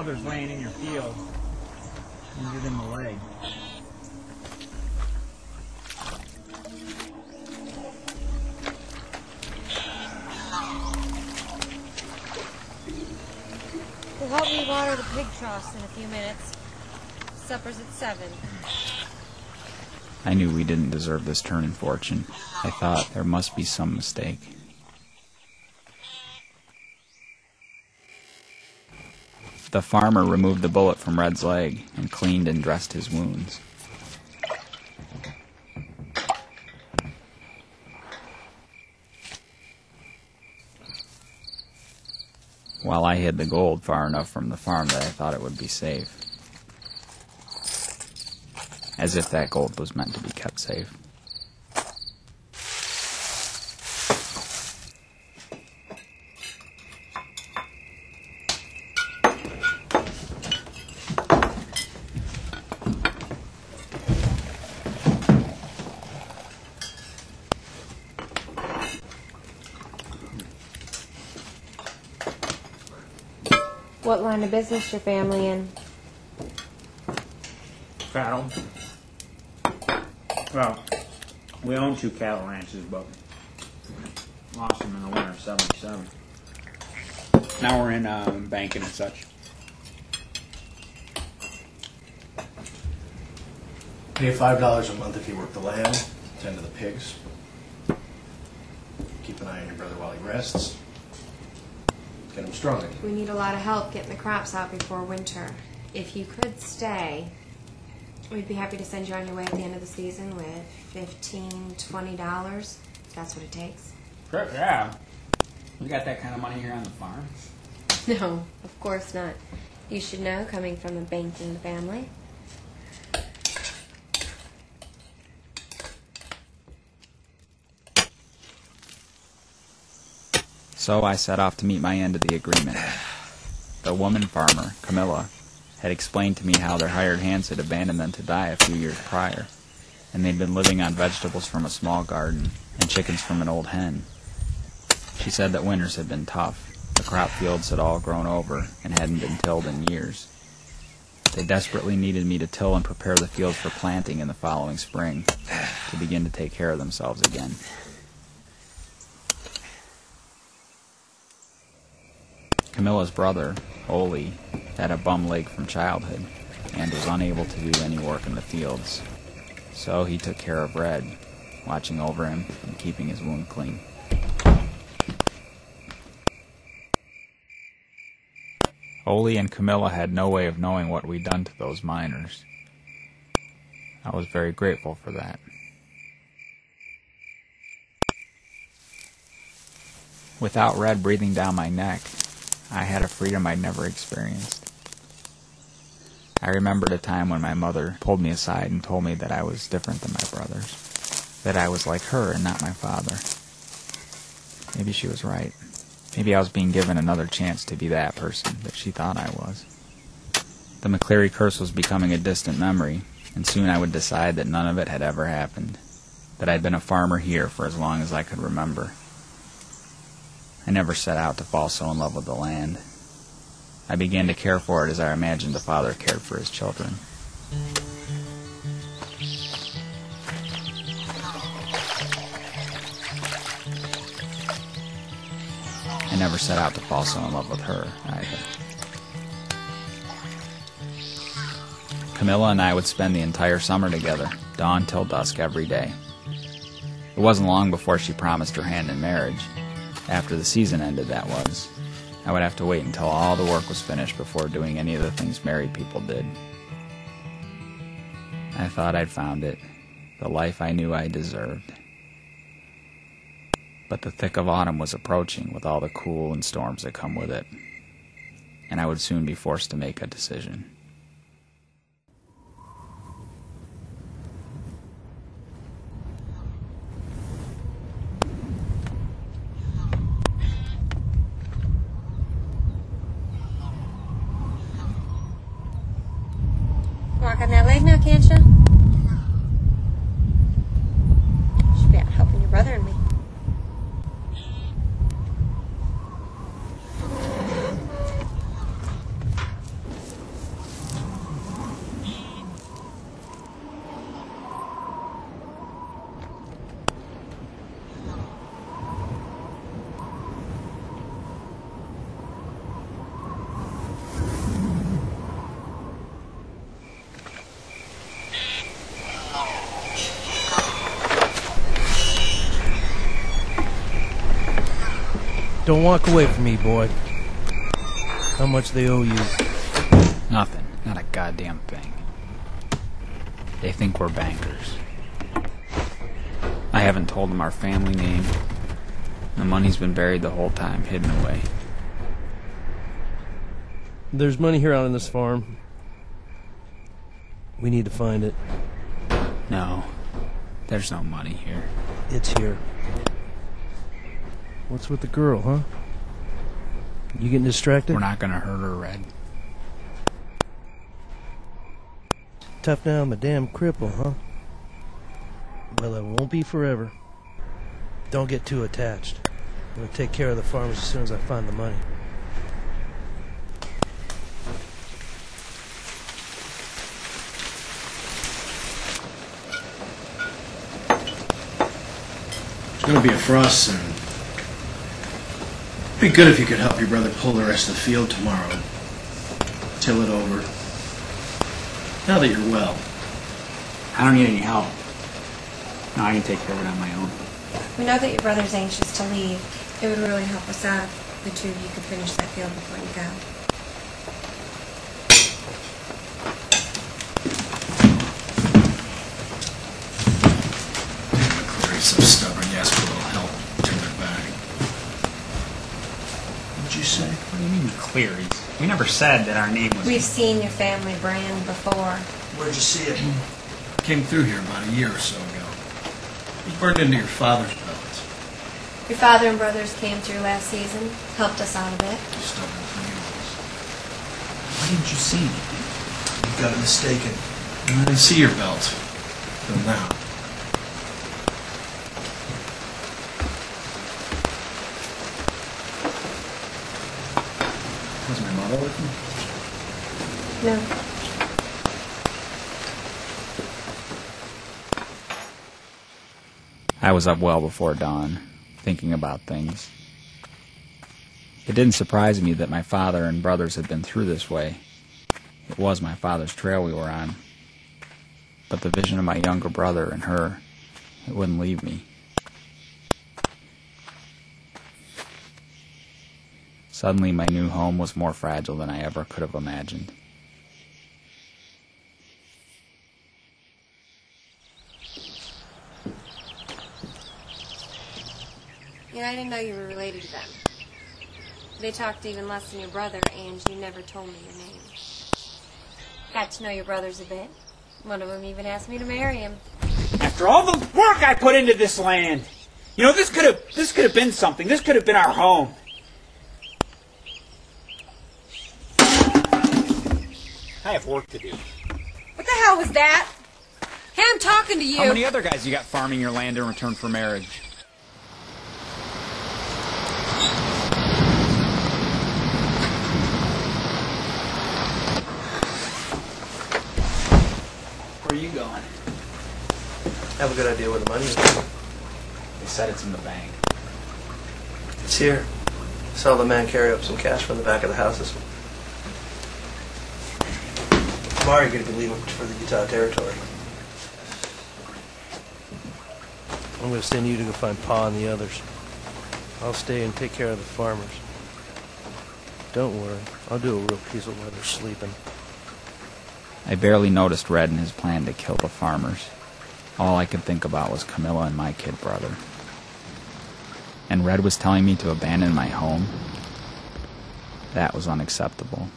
brother's laying in your field, injured in the leg. We'll help me water the pig troughs in a few minutes. Supper's at 7. I knew we didn't deserve this turn in fortune. I thought there must be some mistake. The farmer removed the bullet from Red's leg and cleaned and dressed his wounds. While I hid the gold far enough from the farm that I thought it would be safe. As if that gold was meant to be kept safe. What line of business your family in? Cattle. Well, we own 2 cattle ranches, but lost them in the winter of 77. Now we're in banking and such. Pay $5 a month if you work the land, tend to the pigs. Keep an eye on your brother while he rests. Get him strong again. We need a lot of help getting the crops out before winter. If you could stay, we'd be happy to send you on your way at the end of the season with $15, $20, if that's what it takes. Sure, yeah. We got that kind of money here on the farm. No, of course not. You should know, coming from a banking family. So I set off to meet my end of the agreement. The woman farmer, Camilla, had explained to me how their hired hands had abandoned them to die a few years prior, and they'd been living on vegetables from a small garden and chickens from an old hen. She said that winters had been tough. The crop fields had all grown over and hadn't been tilled in years. They desperately needed me to till and prepare the fields for planting in the following spring, to begin to take care of themselves again. Camilla's brother, Ole, had a bum leg from childhood and was unable to do any work in the fields. So he took care of Red, watching over him and keeping his wound clean. Ole and Camilla had no way of knowing what we'd done to those miners. I was very grateful for that. Without Red breathing down my neck, I had a freedom I'd never experienced. I remembered a time when my mother pulled me aside and told me that I was different than my brothers, that I was like her and not my father. Maybe she was right. Maybe I was being given another chance to be that person that she thought I was. The McLeary curse was becoming a distant memory, and soon I would decide that none of it had ever happened, that I'd been a farmer here for as long as I could remember. I never set out to fall so in love with the land. I began to care for it as I imagined a father cared for his children. I never set out to fall so in love with her, either. Camilla and I would spend the entire summer together, dawn till dusk every day. It wasn't long before she promised her hand in marriage. After the season ended, that was. I would have to wait until all the work was finished before doing any of the things married people did. I thought I'd found it, the life I knew I deserved. But the thick of autumn was approaching with all the cool and storms that come with it, and I would soon be forced to make a decision. Walk on that leg now, can't you? Should be out helping your brother and me. Don't walk away from me, boy. How much they owe you? Nothing. Not a goddamn thing. They think we're bankers. I haven't told them our family name. The money's been buried the whole time, hidden away. There's money here out on this farm. We need to find it. No, there's no money here. It's here. What's with the girl, huh? You getting distracted? We're not gonna hurt her, Red. Tough now, I'm a damn cripple, huh? Well, it won't be forever. Don't get too attached. I'm gonna take care of the farmers as soon as I find the money. It's gonna be a frost soon. It'd be good if you could help your brother pull the rest of the field tomorrow. Till it over. Now that you're well. I don't need any help. No, I can take care of it on my own. We know that your brother's anxious to leave. It would really help us out if the two of you could finish that field before you go. McLeary's so stubborn, you ask for a little help, turn their back. What'd you say? What do you mean McLeary's? We never said that our name was... We've seen your family brand before. Where'd you see it? Came through here about a year or so ago. It was burned into your father's belt. Your father and brothers came through last season, helped us out a bit. Stubborn thing. Why didn't you see anything? You got mistaken. I didn't see your belt. Till now. Was my mother with me? No. I was up well before dawn, thinking about things. It didn't surprise me that my father and brothers had been through this way. It was my father's trail we were on. But the vision of my younger brother and her, it wouldn't leave me. Suddenly my new home was more fragile than I ever could have imagined. Yeah, I didn't know you were related to them. They talked even less than your brother, and you never told me your name. Got to know your brothers a bit. One of them even asked me to marry him. After all the work I put into this land, you know, this could have been something. This could have been our home. I have work to do. What the hell was that? Hey, I'm talking to you. How many other guys you got farming your land in return for marriage? Where are you going? Have a good idea where the money is. They said it's in the bank. It's here. Saw the man carry up some cash from the back of the houses. Tomorrow you're going to be leaving for the Utah Territory. I'm going to send you to go find Pa and the others. I'll stay and take care of the farmers. Don't worry, I'll do a real piece of while they're sleeping. I barely noticed Red and his plan to kill the farmers. All I could think about was Camilla and my kid brother. And Red was telling me to abandon my home? That was unacceptable.